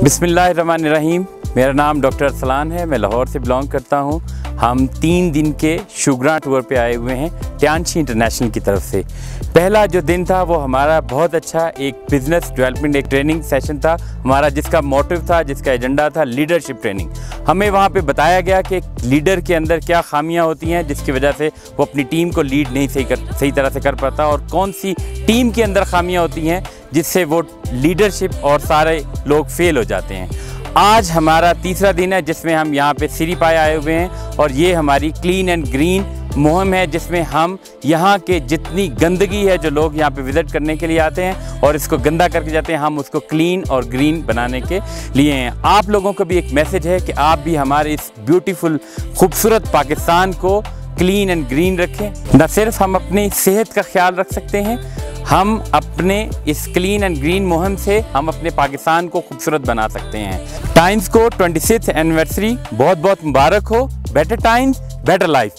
बिस्मिल्लाहिर्रहमानिर्रहीम। मेरा नाम डॉक्टर अरसलान है। मैं लाहौर से बिलोंग करता हूँ। हम 3 दिन के शुगरा टूर पे आए हुए हैं टियांशी इंटरनेशनल की तरफ से। पहला जो दिन था वो हमारा बहुत अच्छा एक बिज़नेस डेवलपमेंट एक ट्रेनिंग सेशन था हमारा, जिसका मोटिव था, जिसका एजेंडा था लीडरशिप ट्रेनिंग। हमें वहाँ पे बताया गया कि लीडर के अंदर क्या खामियाँ होती हैं जिसकी वजह से वो अपनी टीम को लीड नहीं सही तरह से कर पाता, और कौन सी टीम के अंदर खामियाँ होती हैं जिससे वो लीडरशिप और सारे लोग फेल हो जाते हैं। आज हमारा तीसरा दिन है जिसमें हम यहाँ पे सिरीपाए आए हुए हैं, और ये हमारी क्लीन एंड ग्रीन मुहिम है जिसमें हम यहाँ के जितनी गंदगी है जो लोग यहाँ पे विज़िट करने के लिए आते हैं और इसको गंदा करके जाते हैं, हम उसको क्लीन और ग्रीन बनाने के लिए हैं। आप लोगों को भी एक मैसेज है कि आप भी हमारे इस ब्यूटीफुल खूबसूरत पाकिस्तान को क्लीन एंड ग्रीन रखें। न सिर्फ हम अपनी सेहत का ख्याल रख सकते हैं, हम अपने इस क्लीन एंड ग्रीन मुहिम से हम अपने पाकिस्तान को खूबसूरत बना सकते हैं। टाइम्स को 26th एनिवर्सरी बहुत बहुत मुबारक हो। Better times better life.